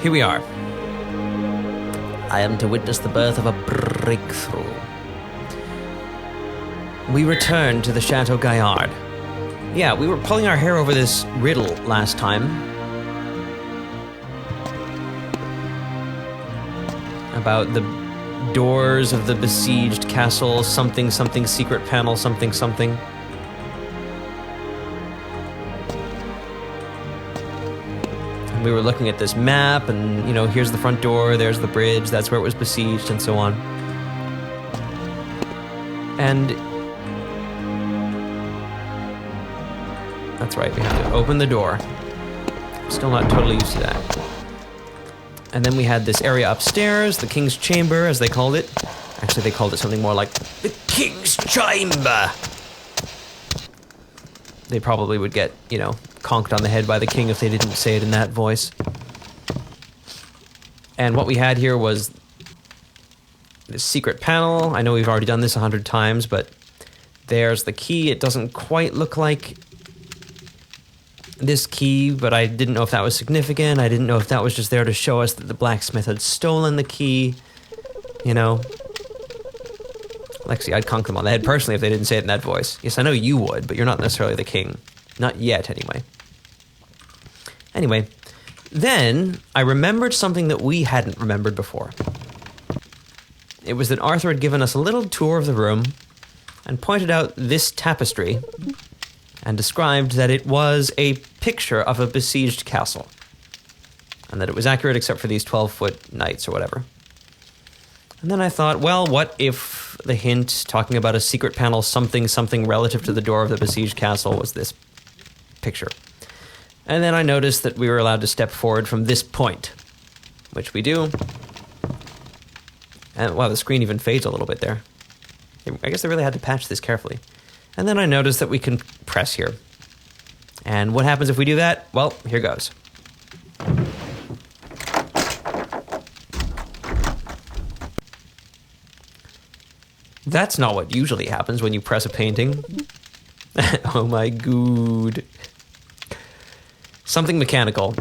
here we are. I am to witness the birth of a breakthrough. We return to the Chateau Gaillard. Yeah, we were pulling our hair over this riddle last time. About the doors of the besieged castle, something, something, secret panel, something, something. And we were looking at this map, and, you know, here's the front door, there's the bridge, that's where it was besieged, and so on. And that's right, we have to open the door. Still not totally used to that. And then we had this area upstairs, the King's Chamber, as they called it. Actually, they called it something more like the King's Chamber. They probably would get, you know, conked on the head by the king if they didn't say it in that voice. And what we had here was this secret panel. I know we've already done this 100 times, but there's the key. It doesn't quite look like this key, but I didn't know if that was significant. I didn't know if that was just there to show us that the blacksmith had stolen the key. You know? Lexi, I'd conk them on the head personally if they didn't say it in that voice. Yes, I know you would, but you're not necessarily the king. Not yet, anyway. Anyway, then I remembered something that we hadn't remembered before. It was that Arthur had given us a little tour of the room and pointed out this tapestry and described that it was a picture of a besieged castle, and that it was accurate except for these 12-foot knights or whatever. And then I thought, well, what if the hint talking about a secret panel something something relative to the door of the besieged castle was this picture? And then I noticed that we were allowed to step forward from this point, which we do. And wow, the screen even fades a little bit there. I guess they really had to patch this carefully. And then I noticed that we can press here. And what happens if we do that? Well, here goes. That's not what usually happens when you press a painting. Oh my god. Something mechanical.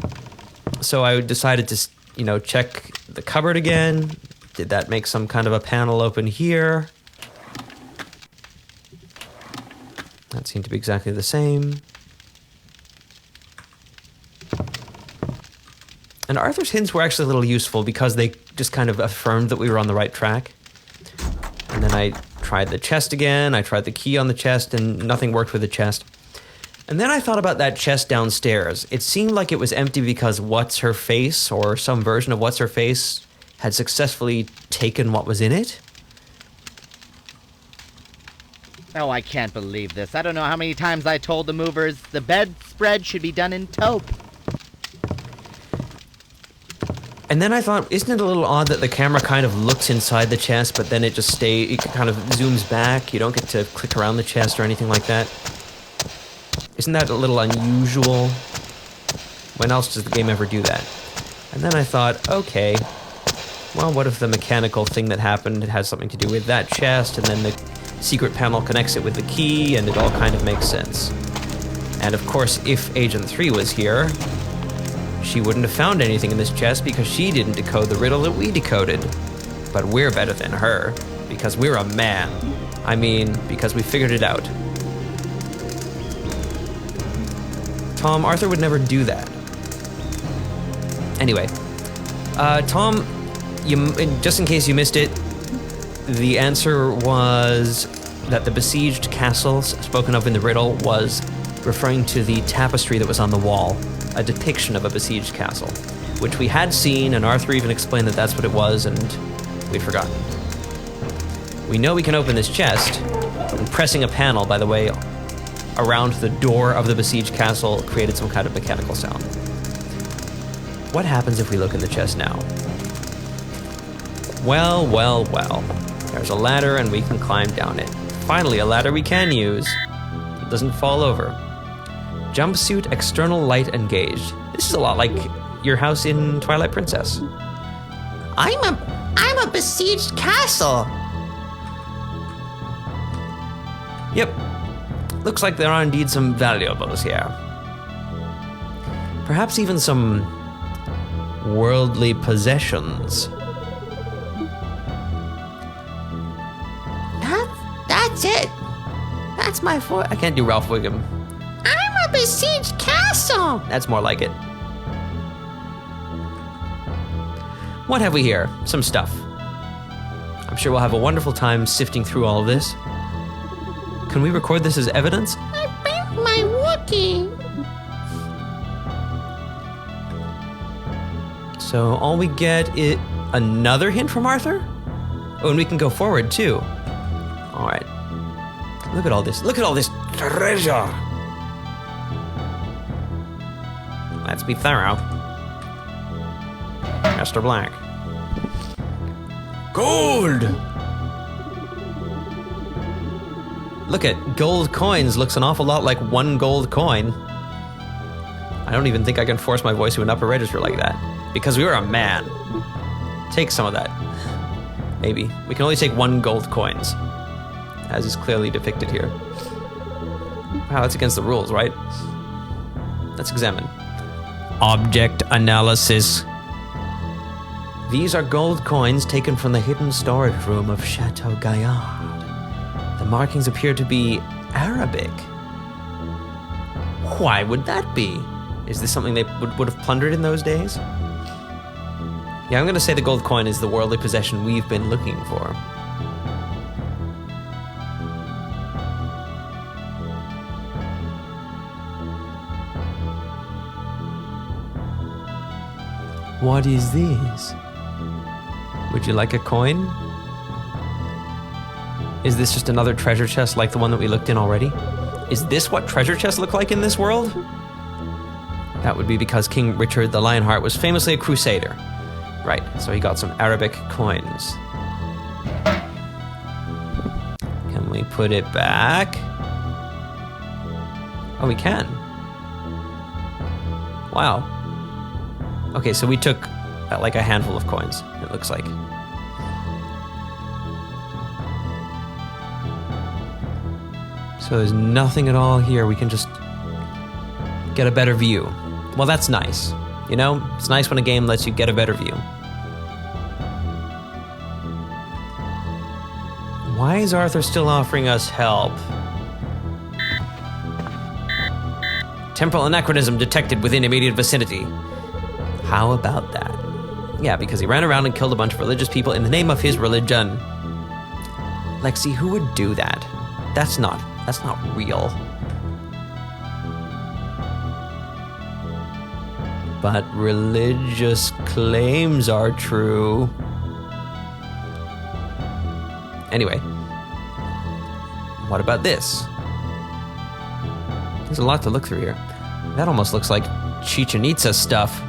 So I decided to, you know, check the cupboard again. Did that make some kind of a panel open here? That seemed to be exactly the same. And Arthur's hints were actually a little useful because they just kind of affirmed that we were on the right track. And then I tried the chest again, I tried the key on the chest, and nothing worked with the chest. And then I thought about that chest downstairs. It seemed like it was empty because What's-Her-Face, or some version of What's-Her-Face, had successfully taken what was in it. Oh, I can't believe this. I don't know how many times I told the movers the bedspread should be done in taupe. And then I thought, isn't it a little odd that the camera kind of looks inside the chest, but then it kind of zooms back? You don't get to click around the chest or anything like that. Isn't that a little unusual? When else does the game ever do that? And then I thought, okay, well, what if the mechanical thing that happened has something to do with that chest, and then the secret panel connects it with the key, and it all kind of makes sense. And of course, if Agent 3 was here, she wouldn't have found anything in this chest because she didn't decode the riddle that we decoded. But we're better than her, because we're a man. I mean, because we figured it out. Tom, Arthur would never do that. Anyway, Tom, just in case you missed it, the answer was that the besieged castle spoken of in the riddle was referring to the tapestry that was on the wall, a depiction of a besieged castle, which we had seen, and Arthur even explained that that's what it was, and we'd forgotten. We know we can open this chest, and pressing a panel, by the way, around the door of the besieged castle created some kind of mechanical sound. What happens if we look in the chest now? Well, well, well. There's a ladder and we can climb down it. Finally, a ladder we can use. It doesn't fall over. Jumpsuit, external light engaged. This is a lot like your house in Twilight Princess. I'm a besieged castle. Yep. Looks like there are indeed some valuables here. Perhaps even some Worldly possessions. That's it. That's my fort. I can't do Ralph Wiggum. I'm a besieged castle. That's more like it. What have we here? Some stuff. I'm sure we'll have a wonderful time sifting through all of this. Can we record this as evidence? I bent my Wookiee. So all we get is another hint from Arthur? Oh, and we can go forward too. All right. Look at all this. Look at all this treasure. Let's be thorough. Mr. Black. Gold! Look at gold coins. Looks an awful lot like one gold coin. I don't even think I can force my voice to an upper register like that. Because we were a man. Take some of that. Maybe. We can only take one gold coins. As is clearly depicted here. Wow, that's against the rules, right? Let's examine. Object analysis. These are gold coins taken from the hidden storage room of Chateau Gaillard. The markings appear to be Arabic. Why would that be? Is this something they would have plundered in those days? Yeah, I'm gonna say the gold coin is the worldly possession we've been looking for. What is this? Would you like a coin? Is this just another treasure chest like the one that we looked in already? Is this what treasure chests look like in this world? That would be because King Richard the Lionheart was famously a crusader. Right, so he got some Arabic coins. Can we put it back? Oh, we can. Wow. Okay, so we took like a handful of coins, it looks like. So there's nothing at all here. We can just get a better view. Well, that's nice. You know, it's nice when a game lets you get a better view. Why is Arthur still offering us help? Temporal anachronism detected within immediate vicinity. How about that? Yeah, because he ran around and killed a bunch of religious people in the name of his religion. Lexi, who would do that? That's not real. But religious claims are true. Anyway, what about this? There's a lot to look through here. That almost looks like Chichen Itza stuff.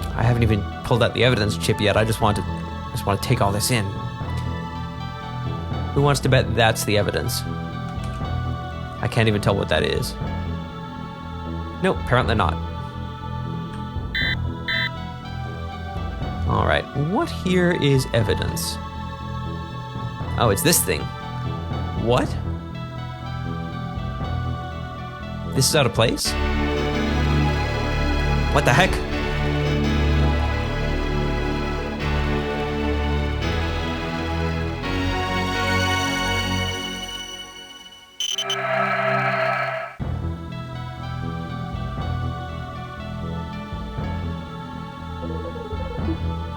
I haven't even pulled out the evidence chip yet. I just want to take all this in. Who wants to bet that's the evidence? I can't even tell what that is. Nope, apparently not. All right, what here is evidence? Oh, it's this thing. What? This is out of place? What the heck?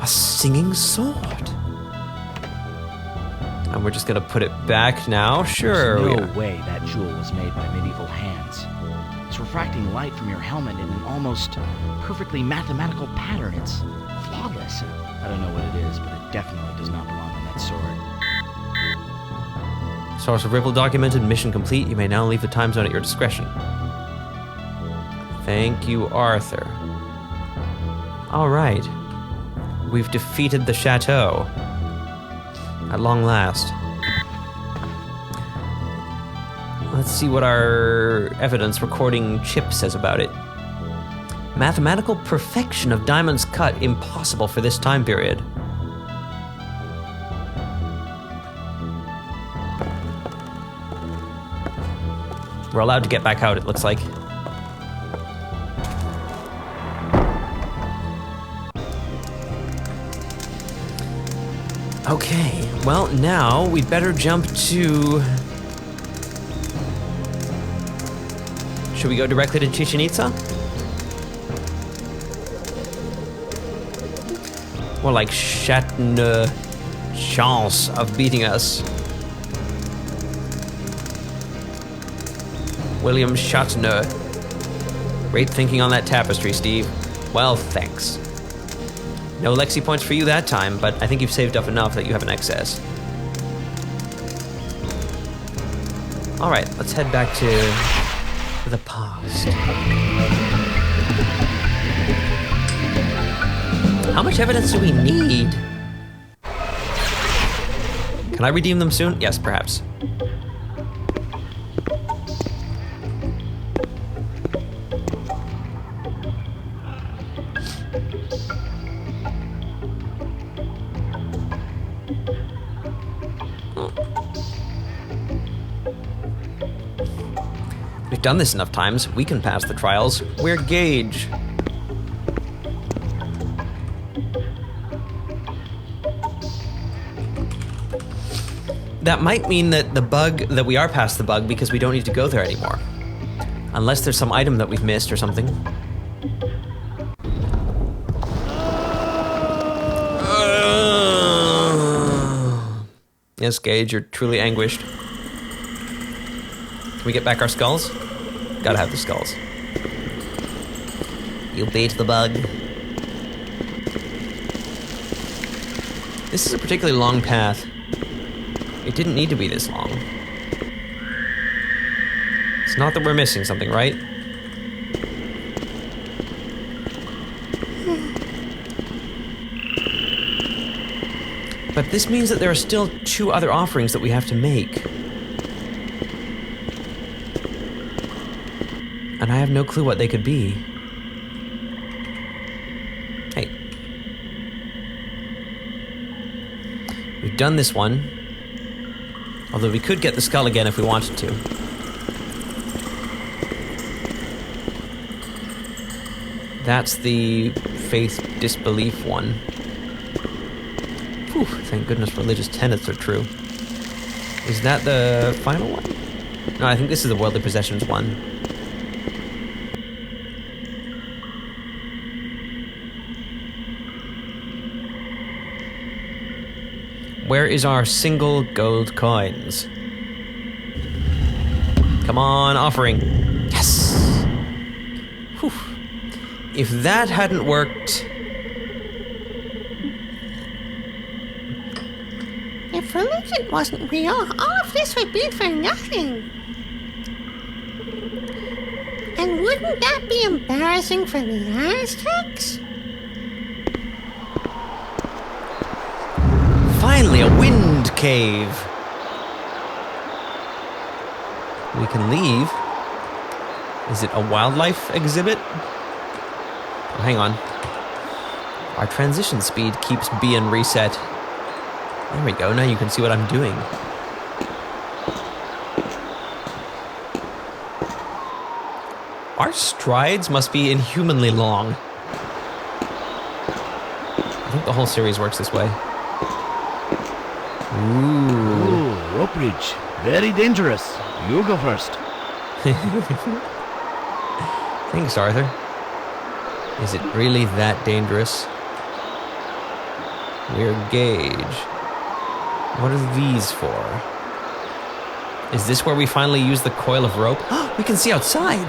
A singing sword. And we're just gonna put it back now? Sure. There's no way that jewel was made by medieval hands. It's refracting light from your helmet in an almost perfectly mathematical pattern. It's flawless. I don't know what it is, but it definitely does not belong on that sword. Source of Ripple documented, mission complete. You may now leave the time zone at your discretion. Thank you, Arthur. All right. We've defeated the chateau. At long last. Let's see what our evidence recording chip says about it. Mathematical perfection of diamonds cut impossible for this time period. We're allowed to get back out, it looks like. Okay, well, now we'd better jump to... Should we go directly to Chichen Itza? More like Chatne chance of beating us. William Shatner. Great thinking on that tapestry, Steve. Well, thanks. No Lexi points for you that time, but I think you've saved up enough that you have an excess. Alright, let's head back to the past. How much evidence do we need? Can I redeem them soon? Yes, perhaps. We've done this enough times, we can pass the trials. We're Gage. That might mean that that we are past the bug because we don't need to go there anymore. Unless there's some item that we've missed or something. Yes, Gage, you're truly anguished. Can we get back our skulls? Gotta have the skulls. You beat the bug. This is a particularly long path. It didn't need to be this long. It's not that we're missing something, right? But this means that there are still 2 other offerings that we have to make. And I have no clue what they could be. Hey. We've done this one. Although we could get the skull again if we wanted to. That's the faith disbelief one. Whew, thank goodness religious tenets are true. Is that the final one? No, I think this is the worldly possessions one. Where is our single gold coins? Come on, offering. Yes! Whew. If that hadn't worked... If religion wasn't real, all of this would be for nothing. And wouldn't that be embarrassing for the Aztecs? Finally, a wind cave. We can leave. Is it a wildlife exhibit? Oh, hang on. Our transition speed keeps being reset. There we go, now you can see what I'm doing. Our strides must be inhumanly long. I think the whole series works this way. Ooh, rope bridge. Very dangerous. You go first. Thanks, Arthur. Is it really that dangerous? We're Gage. What are these for? Is this where we finally use the coil of rope? We can see outside!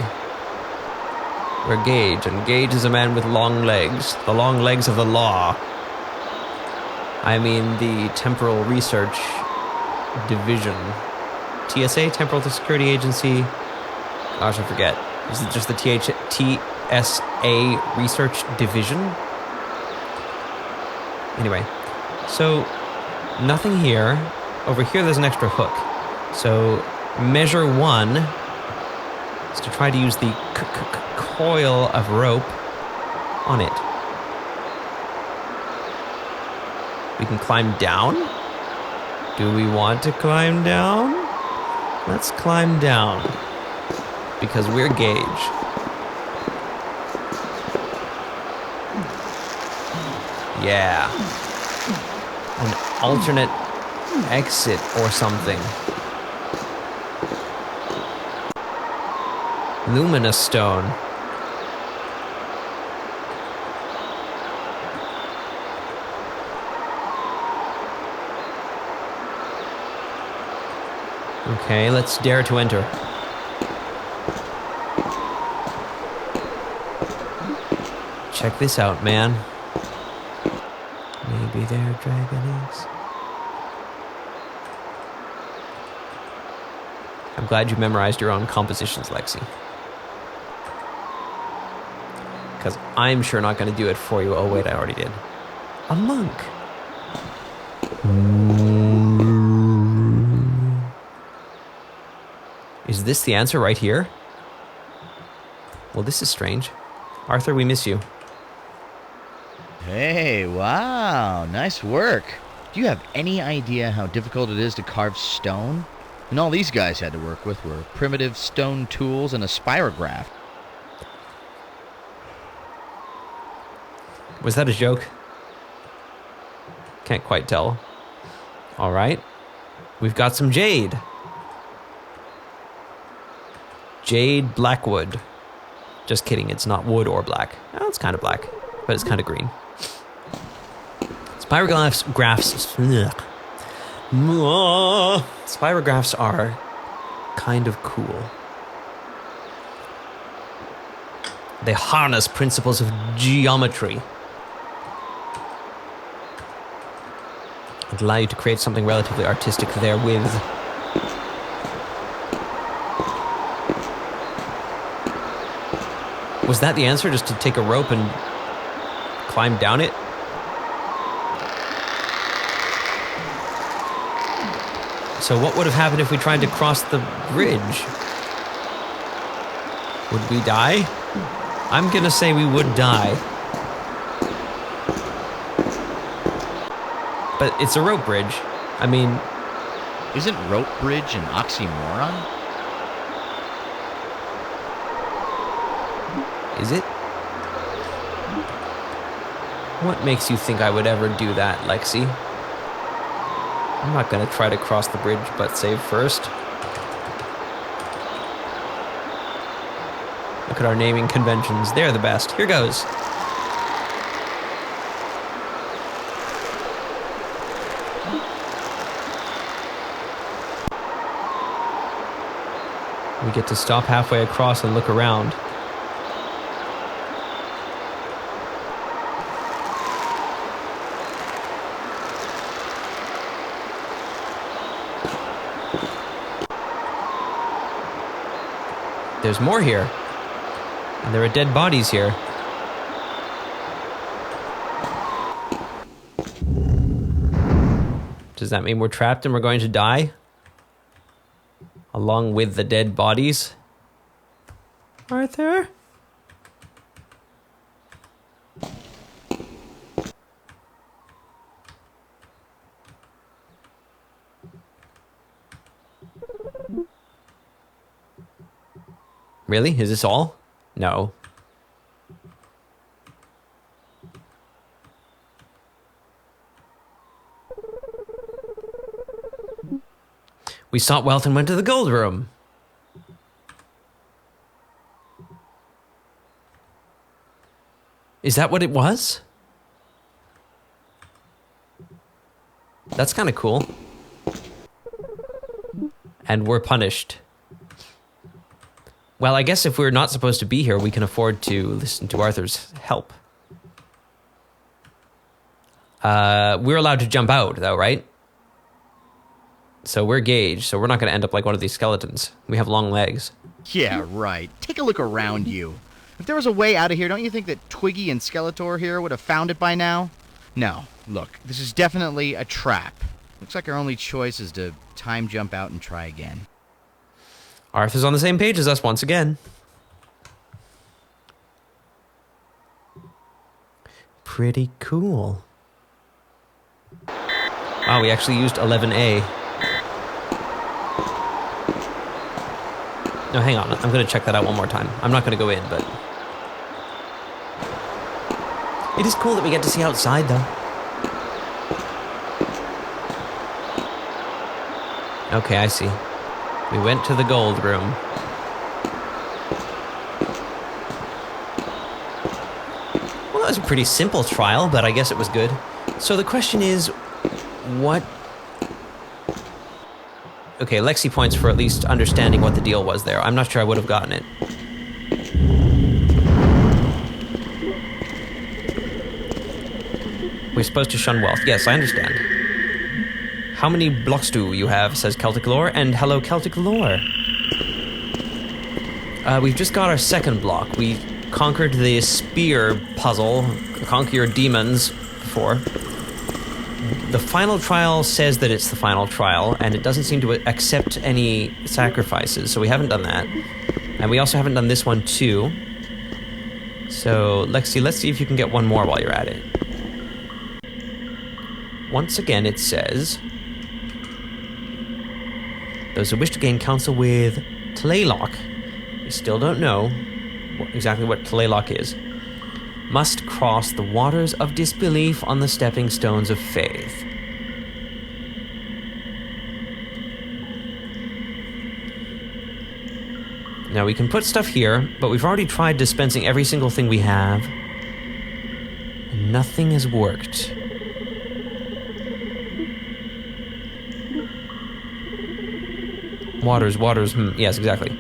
We're Gage, and Gage is a man with long legs. The long legs of the law. I mean the Temporal Research Division. TSA, Temporal Security Agency. Gosh, I forget. Is it just the TSA Research Division? Anyway, so nothing here. Over here there's an extra hook. So Measure 1 is to try to use the coil of rope on it. We can climb down? Do we want to climb down? Let's climb down. Because we're Gage. Yeah. An alternate exit or something. Luminous stone. Okay, let's dare to enter. Check this out, man. Maybe they're dragon eggs. I'm glad you memorized your own compositions, Lexi. Because I'm sure not going to do it for you. Oh, wait, I already did. A monk. Is this the answer right here? Well, this is strange. Arthur, we miss you. Hey, wow, nice work. Do you have any idea how difficult it is to carve stone? And all these guys had to work with were primitive stone tools and a spirograph. Was that a joke? Can't quite tell. All right. We've got some jade. Jade Blackwood. Just kidding, it's not wood or black. Oh, it's kind of black, but it's kind of green. Spirographs are kind of cool. They harness principles of geometry and allow you to create something relatively artistic therewith. Was that the answer? Just to take a rope and climb down it? So what would have happened if we tried to cross the bridge? Would we die? I'm gonna say we would die. But it's a rope bridge. I mean... Isn't rope bridge an oxymoron? Is it? What makes you think I would ever do that, Lexi? I'm not gonna try to cross the bridge, but save first. Look at our naming conventions. They're the best. Here goes. We get to stop halfway across and look around. There's more here. And there are dead bodies here. Does that mean we're trapped and we're going to die? Along with the dead bodies? Arthur? Really? Is this all? No. We sought wealth and went to the gold room. Is that what it was? That's kind of cool. And we're punished. Well, I guess if we're not supposed to be here, we can afford to listen to Arthur's help. We're allowed to jump out, though, right? So we're Gage, so we're not going to end up like one of these skeletons. We have long legs. Yeah, right. Take a look around you. If there was a way out of here, don't you think that Twiggy and Skeletor here would have found it by now? No. Look, this is definitely a trap. Looks like our only choice is to time jump out and try again. Arthur's on the same page as us once again. Pretty cool. Wow, we actually used 11A. No, hang on. I'm going to check that out one more time. I'm not going to go in, but... It is cool that we get to see outside, though. Okay, I see. We went to the gold room. Well, that was a pretty simple trial, but I guess it was good. So the question is, what... Okay, Lexi points for at least understanding what the deal was there. I'm not sure I would have gotten it. We're supposed to shun wealth. Yes, I understand. How many blocks do you have, says Celtic Lore, and hello Celtic Lore. We've just got our second block. We conquered the spear puzzle, conquer your demons, before. The final trial says that it's the final trial, and it doesn't seem to accept any sacrifices, so we haven't done that. And we also haven't done this one too. So, Lexi, let's see if you can get one more while you're at it. Once again, it says... Those who wish to gain counsel with Tlaylock, we still don't know exactly what Tlaylock is, must cross the waters of disbelief on the stepping stones of faith. Now we can put stuff here, but we've already tried dispensing every single thing we have, and nothing has worked. Waters, yes, exactly.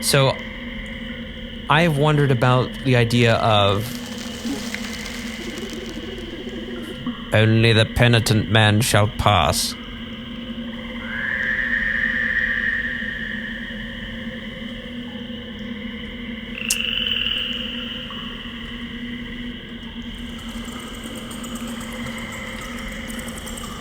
So, I have wondered about the idea of only the penitent man shall pass.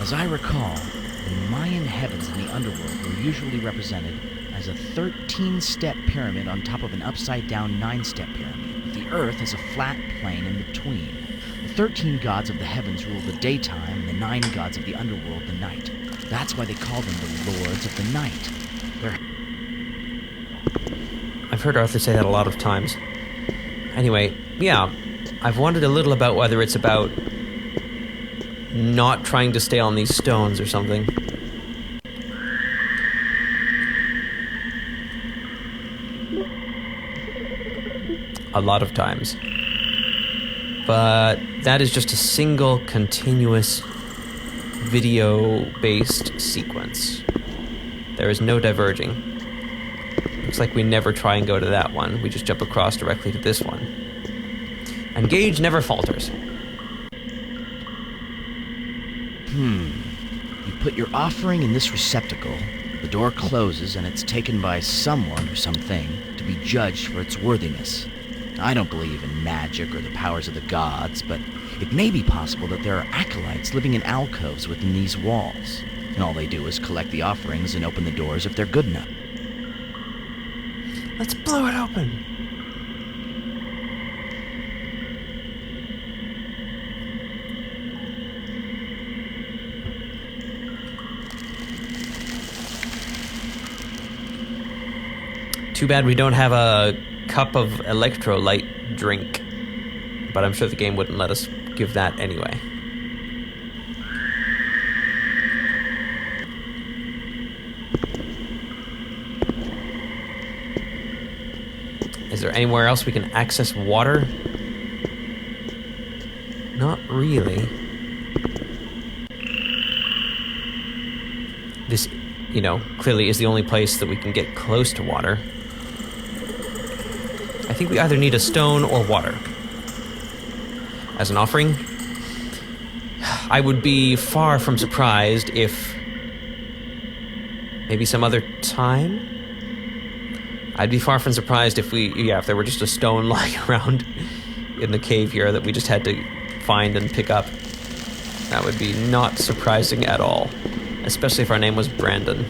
As I recall, the Mayan heavens and the underworld were usually represented as a 13-step pyramid on top of an upside-down 9-step pyramid, with the earth as a flat plane in between. The 13 gods of the heavens rule the daytime, and the 9 gods of the underworld the night. That's why they call them the Lords of the Night. I've heard Arthur say that a lot of times. Anyway, yeah, I've wondered a little about whether it's about not trying to stay on these stones or something. A lot of times. But that is just a single continuous video-based sequence. There is no diverging. Looks like we never try and go to that one. We just jump across directly to this one. And Gage never falters. You put your offering in this receptacle, the door closes, and it's taken by someone or something to be judged for its worthiness. I don't believe in magic or the powers of the gods, but it may be possible that there are acolytes living in alcoves within these walls, and all they do is collect the offerings and open the doors if they're good enough. Let's blow it open. Too bad we don't have a cup of electrolyte drink, but I'm sure the game wouldn't let us give that anyway. Is there anywhere else we can access water? Not really. This, clearly is the only place that we can get close to water. I think we either need a stone or water. As an offering, I would be far from surprised if maybe some other time? I'd be far from surprised if if there were just a stone lying around in the cave here that we just had to find and pick up. That would be not surprising at all, especially if our name was Brandon.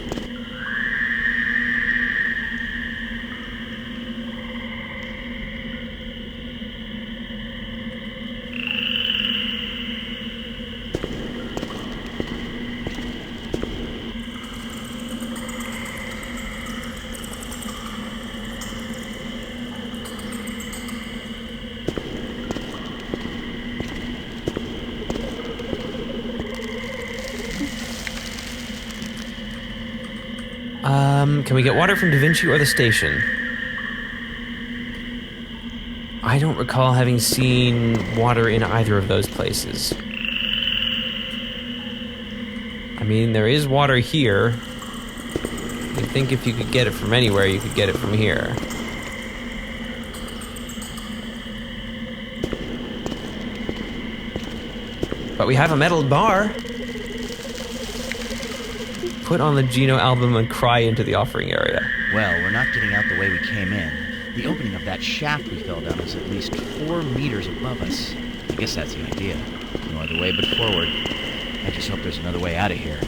Can we get water from Da Vinci or the station? I don't recall having seen water in either of those places. I mean, there is water here. You'd think if you could get it from anywhere, you could get it from here. But we have a metal bar. Put on the Geno album and cry into the offering area. Well, we're not getting out the way we came in. The opening of that shaft we fell down is at least 4 meters above us. I guess that's the idea. No other way but forward. I just hope there's another way out of here.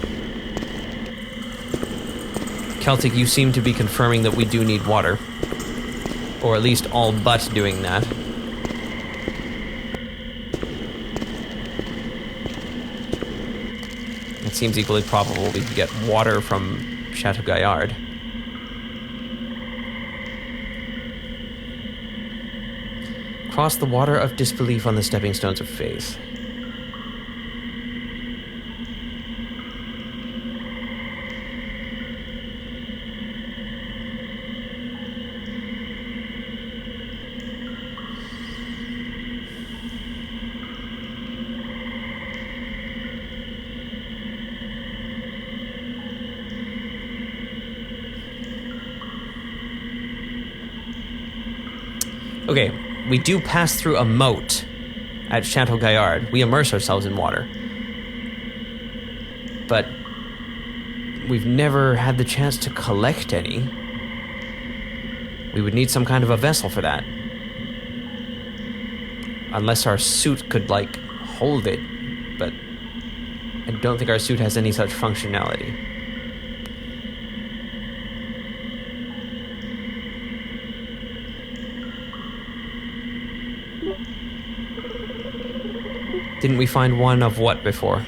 Celtic, you seem to be confirming that we do need water. Or at least all but doing that. It seems equally probable we could get water from Chateau Gaillard. Cross the water of disbelief on the stepping stones of faith. Okay, we do pass through a moat at Chateau Gaillard. We immerse ourselves in water. But we've never had the chance to collect any. We would need some kind of a vessel for that. Unless our suit could, like, hold it. But I don't think our suit has any such functionality. Didn't we find one of what before?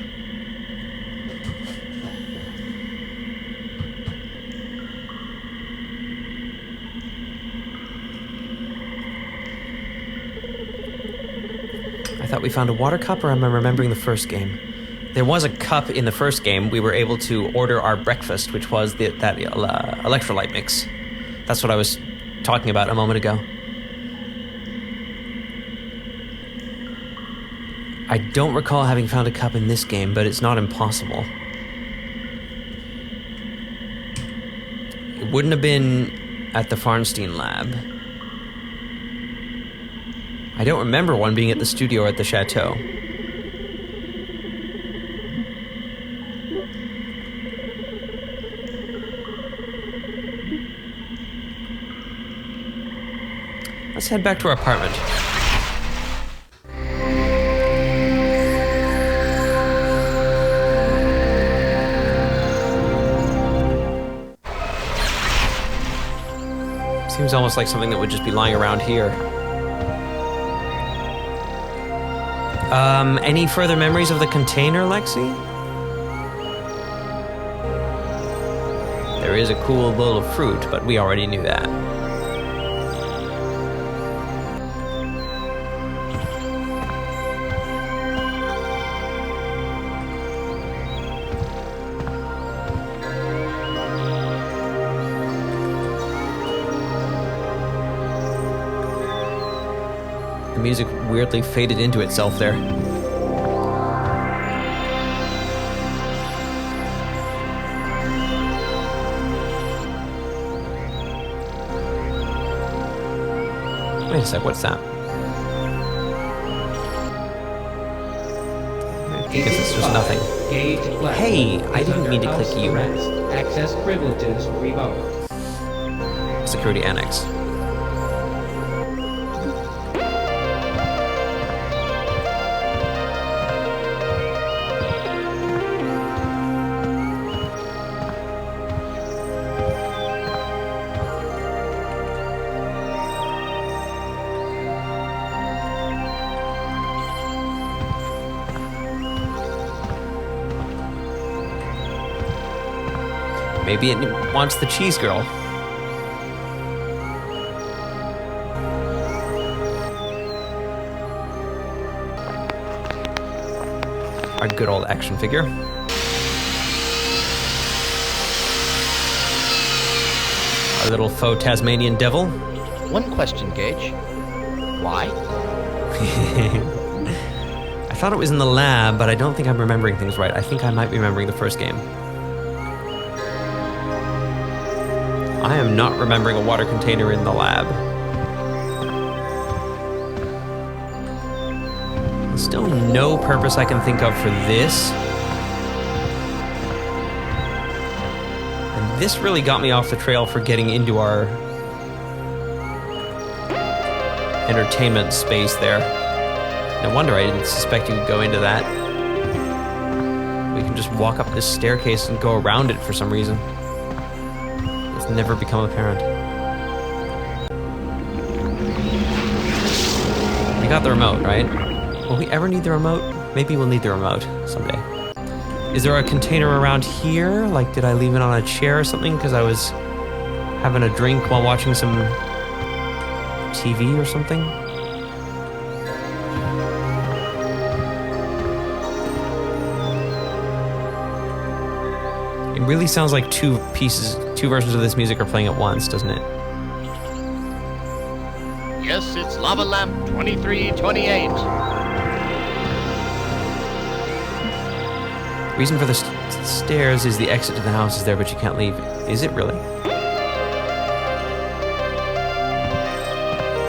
I thought we found a water cup, or am I remembering the first game? There was a cup in the first game. We were able to order our breakfast, which was that electrolyte mix. That's what I was talking about a moment ago. I don't recall having found a cup in this game, but it's not impossible. It wouldn't have been at the Farnstein lab. I don't remember one being at the studio or at the chateau. Let's head back to our apartment. Seems almost like something that would just be lying around here. Any further memories of the container, Lexi? There is a cool bowl of fruit, but we already knew that. The music weirdly faded into itself there. Wait a sec, what's that? I guess it's just nothing. Hey, I didn't mean to click you. Access privileges revoked. Security annex. Maybe it wants the cheese girl. Our good old action figure. the little faux Tasmanian devil. One question, Gage. Why? I thought it was in the lab, but I don't think I'm remembering things right. I think I might be remembering the first game. I am not remembering a water container in the lab. There's still no purpose I can think of for this. And this really got me off the trail for getting into our entertainment space there. No wonder I didn't suspect you could go into that. We can just walk up this staircase and go around it for some reason. It's never become apparent. We got the remote, right? Will we ever need the remote? Maybe we'll need the remote someday. Is there a container around here? Like, did I leave it on a chair or something because I was having a drink while watching some TV or something? It really sounds like two versions of this music are playing at once, doesn't it? Yes, it's Lava Lamp 2328. Reason for the stairs is the exit to the house is there, but you can't leave. Is it really?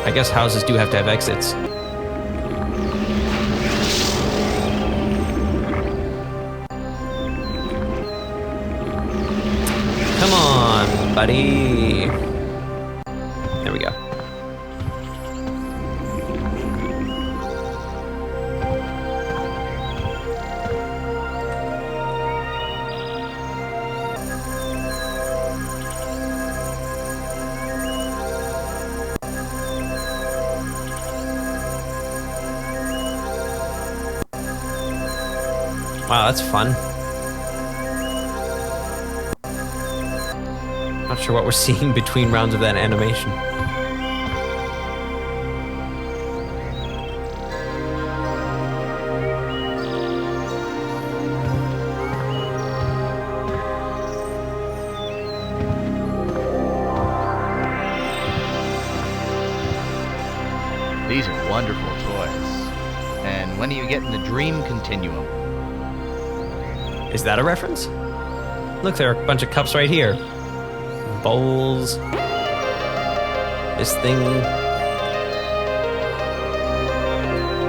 I guess houses do have to have exits. Come on, buddy. There we go. Wow, that's fun. Not sure what we're seeing between rounds of that animation. These are wonderful toys. And when are you getting the dream continuum? Is that a reference? Look, there are a bunch of cups right here. Bowls. This thing.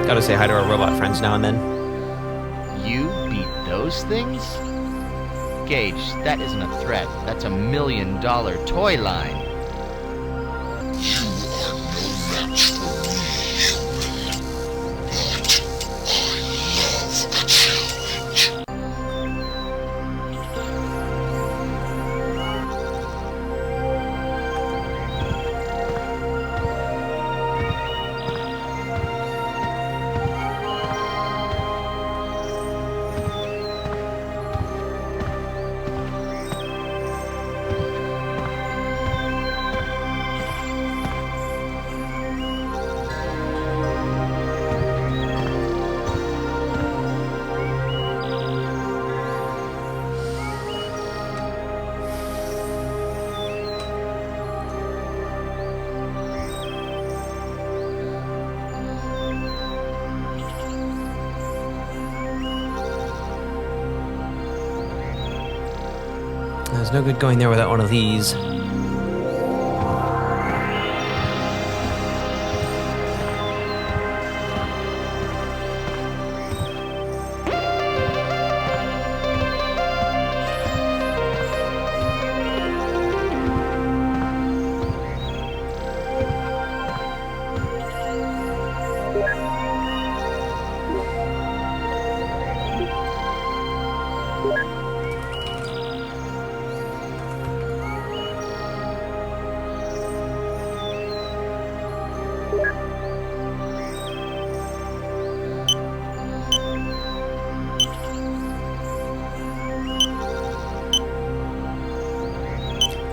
Gotta say hi to our robot friends now and then. You beat those things? Gage, that isn't a threat. That's $1 million toy line. There's no good going there without one of these.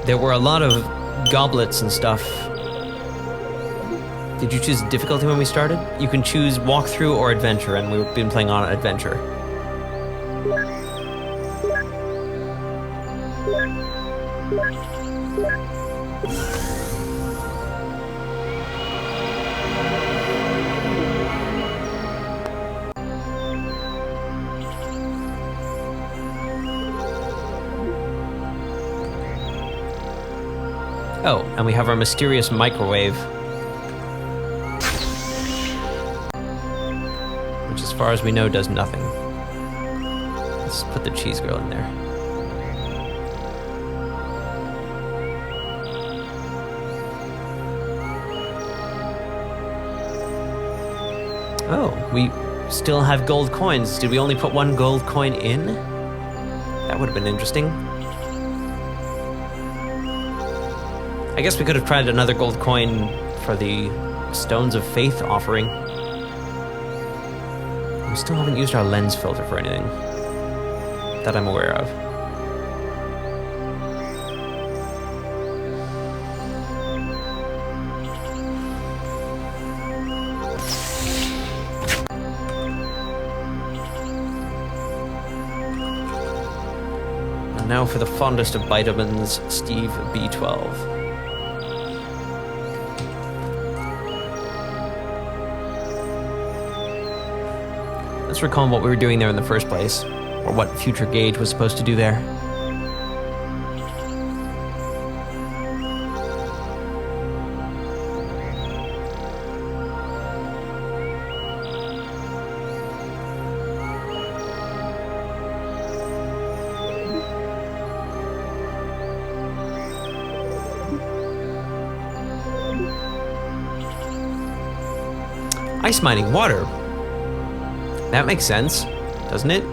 There were a lot of goblets and stuff. Did you choose difficulty when we started? You can choose walkthrough or adventure, and we've been playing on adventure. Oh, and we have our mysterious microwave. Which, as far as we know, does nothing. Let's put the cheese girl in there. Oh, we still have gold coins. Did we only put one gold coin in? That would have been interesting. I guess we could have tried another gold coin for the Stones of Faith offering. We still haven't used our lens filter for anything that I'm aware of. And now for the fondest of vitamins, Steve B12. Let's recall what we were doing there in the first place, or what future Gage was supposed to do there. Ice mining water. That makes sense, doesn't it?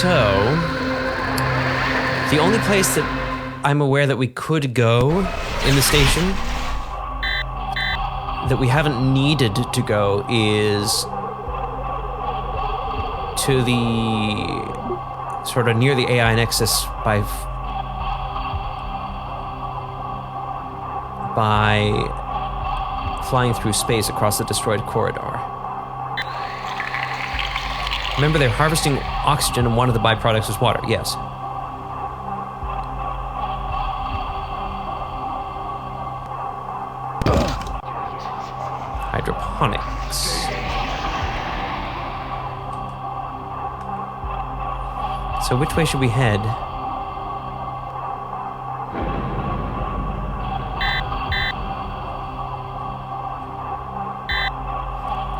So, the only place that I'm aware that we could go in the station that we haven't needed to go is to the sort of near the AI Nexus by flying through space across the destroyed corridor. Remember, they're harvesting oxygen, and one of the byproducts is water. Yes. Hydroponics. So which way should we head?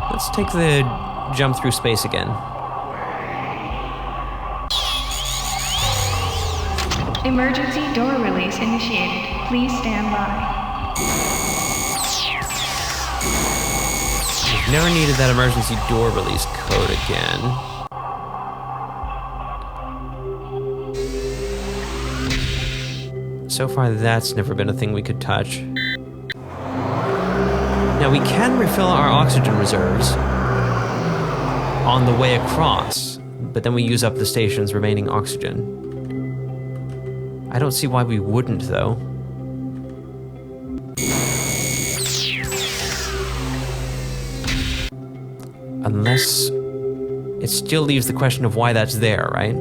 Let's take the jump through space again. Emergency door release initiated. Please stand by. We've never needed that emergency door release code again. So far, that's never been a thing we could touch. Now, we can refill our oxygen reserves on the way across, but then we use up the station's remaining oxygen. I don't see why we wouldn't, though. Unless it still leaves the question of why that's there, right?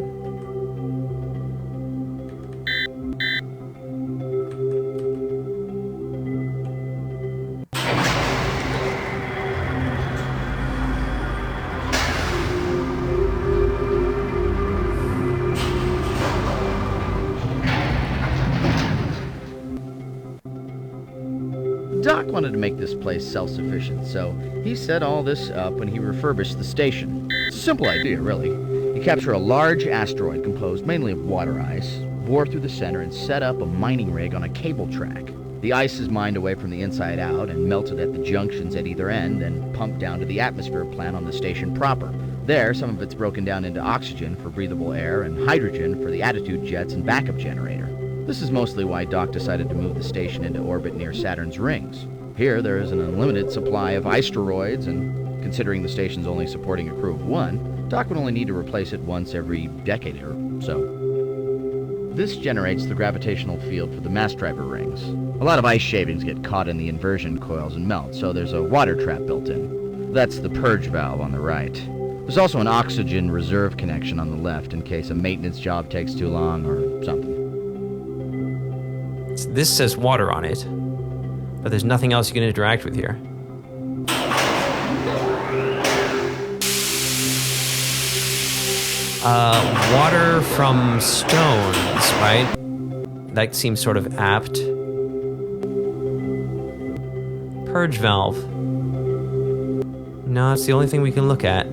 Doc wanted to make this place self-sufficient, so he set all this up when he refurbished the station. It's a simple idea, really. You capture a large asteroid composed mainly of water ice, bore through the center, and set up a mining rig on a cable track. The ice is mined away from the inside out and melted at the junctions at either end, then pumped down to the atmosphere plant on the station proper. There, some of it's broken down into oxygen for breathable air and hydrogen for the attitude jets and backup generator. This is mostly why Doc decided to move the station into orbit near Saturn's rings. Here, there is an unlimited supply of asteroids, and considering the station's only supporting a crew of one, Doc would only need to replace it once every decade or so. This generates the gravitational field for the mass driver rings. A lot of ice shavings get caught in the inversion coils and melt, so there's a water trap built in. That's the purge valve on the right. There's also an oxygen reserve connection on the left in case a maintenance job takes too long or something. This says water on it, but there's nothing else you can interact with here. Water from stones, right? That seems sort of apt. Purge valve. No, it's the only thing we can look at.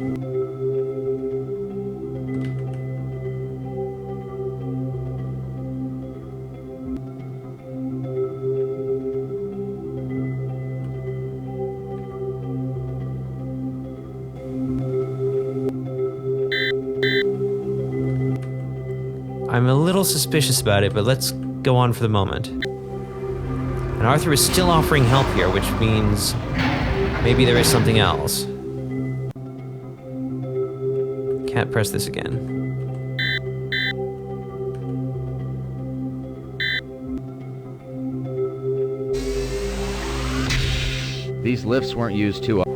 I'm a little suspicious about it, but let's go on for the moment. And Arthur is still offering help here, which means maybe there is something else. Can't press this again. These lifts weren't used too often.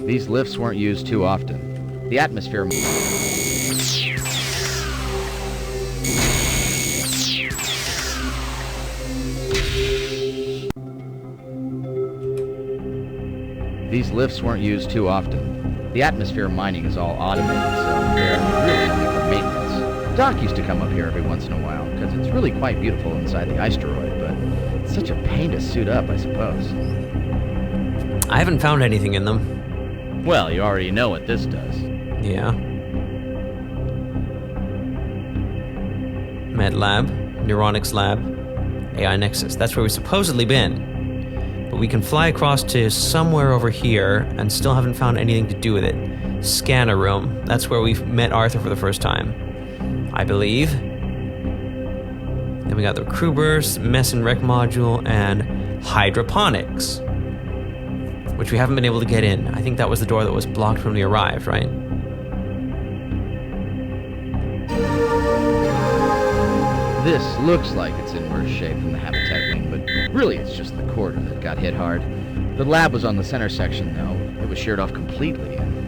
These lifts weren't used too often. The atmosphere... These lifts weren't used too often. The atmosphere mining is all automated, so they're really only for maintenance. Doc used to come up here every once in a while, because it's really quite beautiful inside the asteroid, but it's such a pain to suit up, I suppose. I haven't found anything in them. Well, you already know what this does. Yeah. Med Lab, Neuronics Lab, AI Nexus. That's where we've supposedly been. But we can fly across to somewhere over here and still haven't found anything to do with it. Scanner Room. That's where we've met Arthur for the first time, I believe. Then we got the crew burst, mess and wreck module, and hydroponics, which we haven't been able to get in. I think that was the door that was blocked when we arrived, right? This looks like it's in worse shape than the habitat wing, but really it's just the corridor that got hit hard. The lab was on the center section, though. It was sheared off completely, and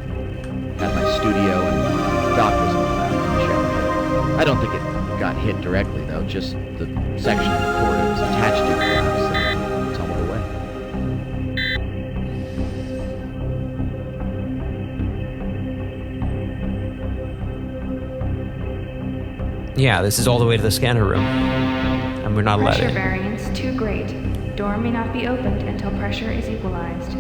had my studio and Doc was in the lab when the shower hit. I don't think it got hit directly, though. Just the section of the corridor was attached to the collapse and tumbled away. Yeah, this is all the way to the scanner room. And we're not allowed Pressure in. variance too great. Door may not be opened until pressure is equalized.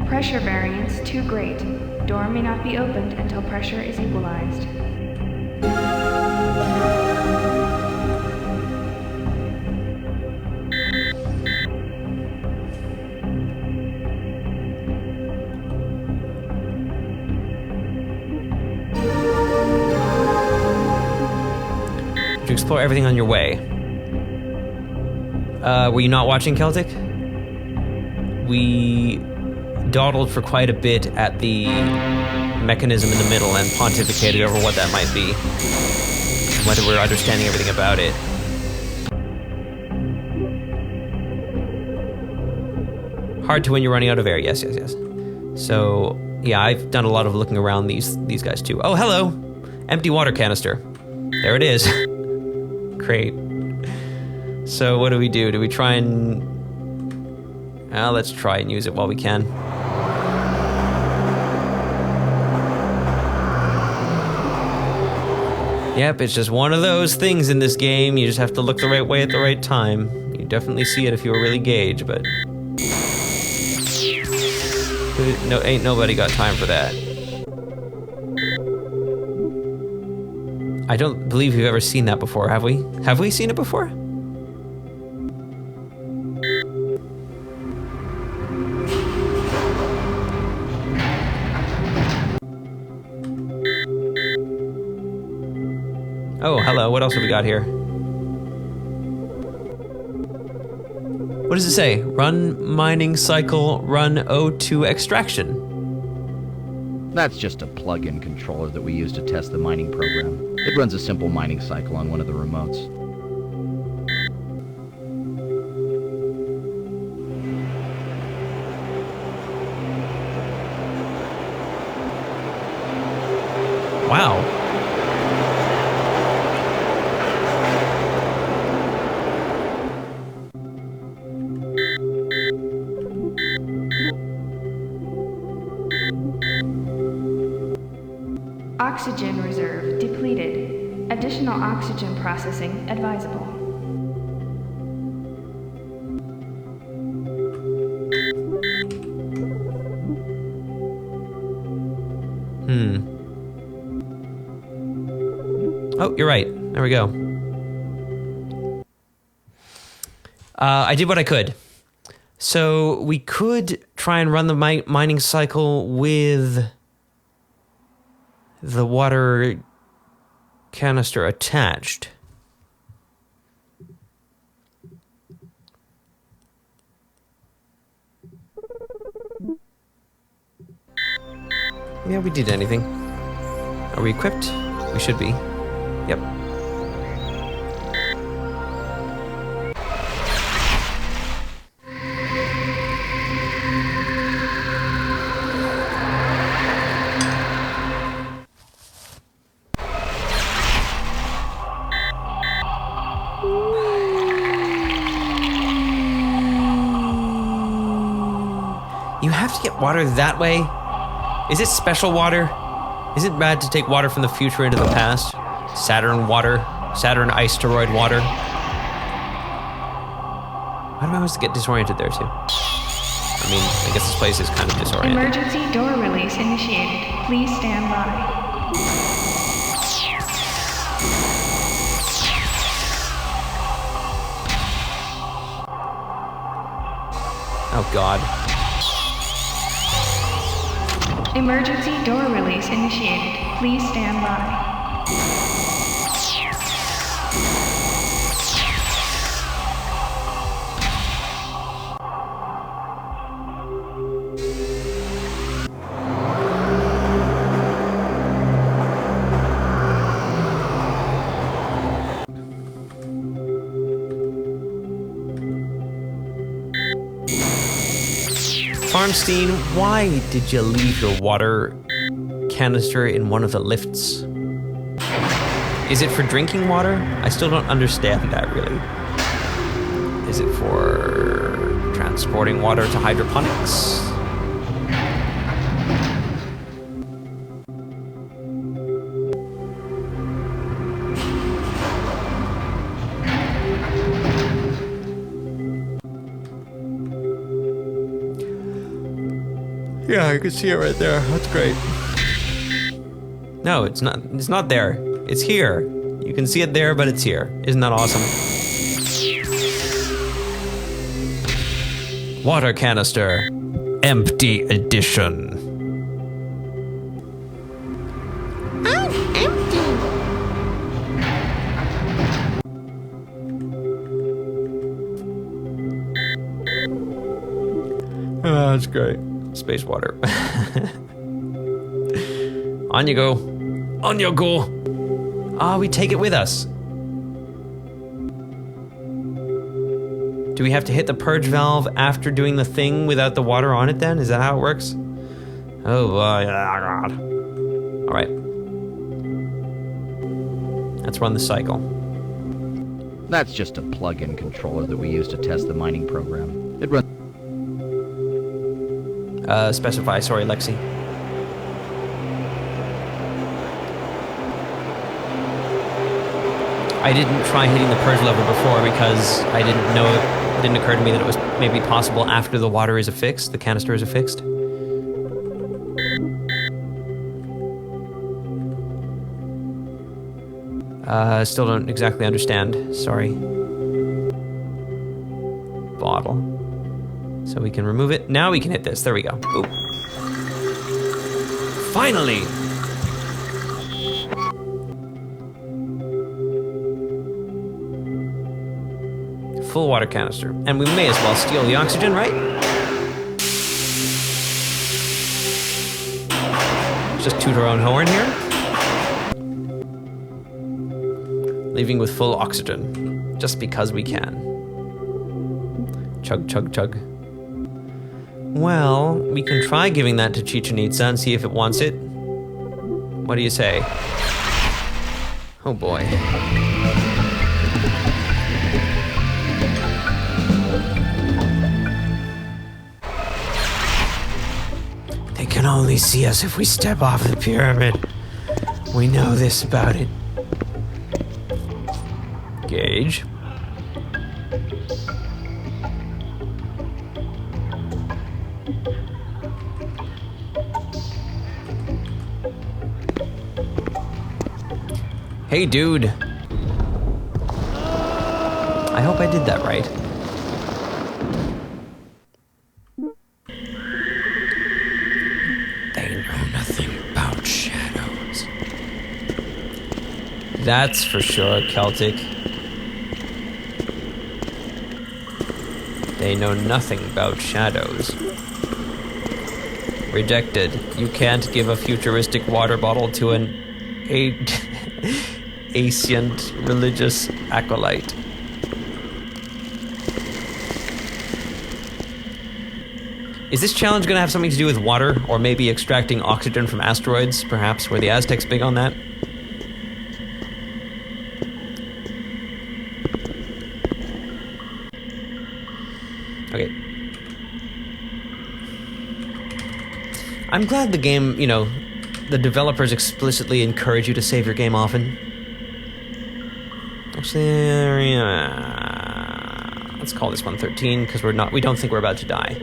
Pressure variance too great. Door may not be opened until pressure is equalized. To explore everything on your way. Were you not watching Celtic? We dawdled for quite a bit at the mechanism in the middle and pontificated over what that might be. Whether we're understanding everything about it. Hard to when you're running out of air. Yes, yes, yes. So, yeah, I've done a lot of looking around these guys too. Oh, hello! Empty water canister. There it is. Great. So what do we do? Do we try and... let's try and use it while we can. Yep, it's just one of those things in this game. You just have to look the right way at the right time. You definitely see it if you were really Gage, but... No, ain't nobody got time for that. I don't believe we've ever seen that before, have we? Have we seen it before? Oh, hello, what else have we got here? What does it say? Run mining cycle, run O2 extraction. That's just a plug-in controller that we use to test the mining program. It runs a simple mining cycle on one of the remotes. Wow. Oxygen reserve depleted. Additional oxygen processing advisable. Oh, you're right. There we go. I did what I could. So we could try and run the mining cycle with the water canister attached. Yeah, we did anything. Are we equipped? We should be. Yep. You have to get water that way? Is it special water? Is it bad to take water from the future into the past? Saturn water? Saturn ice-teroid water? Why do I always get disoriented there too? I mean, I guess this place is kind of disoriented. Emergency door release initiated. Please stand by. Oh God. Emergency door release initiated. Please stand by. Farmstein, why did you leave your water canister in one of the lifts? Is it for drinking water? I still don't understand that, really. Is it for transporting water to hydroponics? Yeah, I can see it right there. That's great. No, it's not. It's not there. It's here. You can see it there, but it's here. Isn't that awesome? Water canister. Empty edition. I'm empty. Oh, that's great. Space water. On you go. On you go. Ah, we take it with us. Do we have to hit the purge valve after doing the thing without the water on it then? Is that how it works? Oh boy. Oh, God. All right. Let's run the cycle. That's just a plug-in controller that we use to test the mining program. It runs... Specify. Sorry, Lexi. I didn't try hitting the purge lever before because I didn't know, it didn't occur to me that it was maybe possible after the water is affixed, the canister is affixed. Still don't exactly understand, sorry. Bottle. So we can remove it. Now we can hit this, there we go. Ooh. Finally! Full water canister. And we may as well steal the oxygen, right? Just toot our own horn here. Leaving with full oxygen. Just because we can. Chug, chug, chug. Well, we can try giving that to Chichen Itza and see if it wants it. What do you say? Oh boy. They can only see us if we step off the pyramid. We know this about it. Gauge. Hey, dude. I hope I did that right. They know nothing about shadows. That's for sure, Celtic. They know nothing about shadows. Rejected. You can't give a futuristic water bottle to an ancient religious acolyte. Is this challenge going to have something to do with water, or maybe extracting oxygen from asteroids, perhaps? Were the Aztecs big on that? Okay. I'm glad the game, you know, the developers explicitly encourage you to save your game often. Actually, let's call this one 13 because we don't think we're about to die.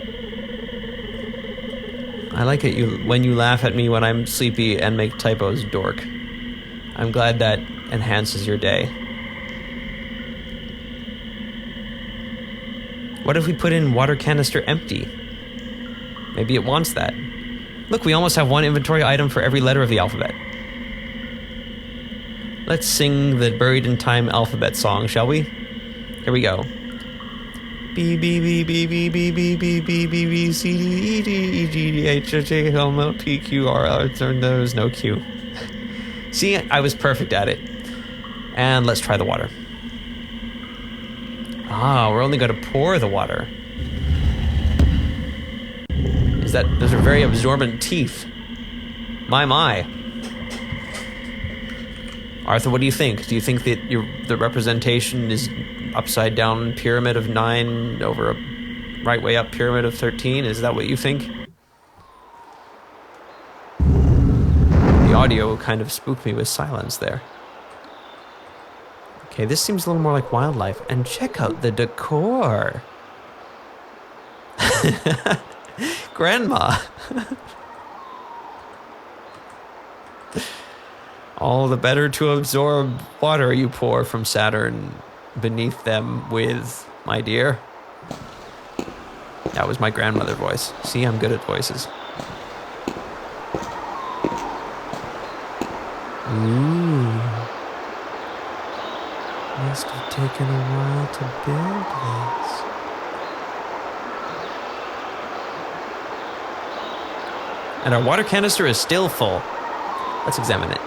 I like it when you laugh at me when I'm sleepy and make typos, dork. I'm glad that enhances your day. What if we put in water canister empty? Maybe it wants that. Look, we almost have one inventory item for every letter of the alphabet. Let's sing the Buried in Time alphabet song, shall we? Here we go. B B B B B B B B B B B C D E D E G D H J K L M N P Q R L. There was no Q. See, I was perfect at it. And let's try the water. Ah, we're only going to pour the water. Those are very absorbent teeth. My. Arthur, what do you think? Do you think that the representation is upside down pyramid of 9 over a right way up pyramid of 13? Is that what you think? The audio kind of spooked me with silence there. Okay, this seems a little more like wildlife. And check out the decor. Grandma. All the better to absorb water you pour from Saturn beneath them with, my dear. That was my grandmother voice. See, I'm good at voices. Ooh. Must have taken a while to build this. And our water canister is still full. Let's examine it.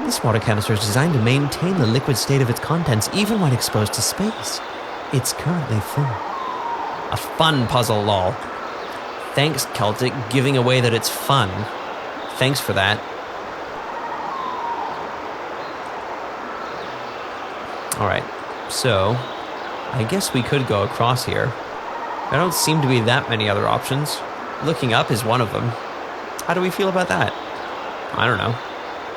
This water canister is designed to maintain the liquid state of its contents even when exposed to space. It's currently full. A fun puzzle, lol. Thanks, Celtic, giving away that it's fun. Thanks for that. Alright, so I guess we could go across here. There don't seem to be that many other options. Looking up is one of them. How do we feel about that? I don't know.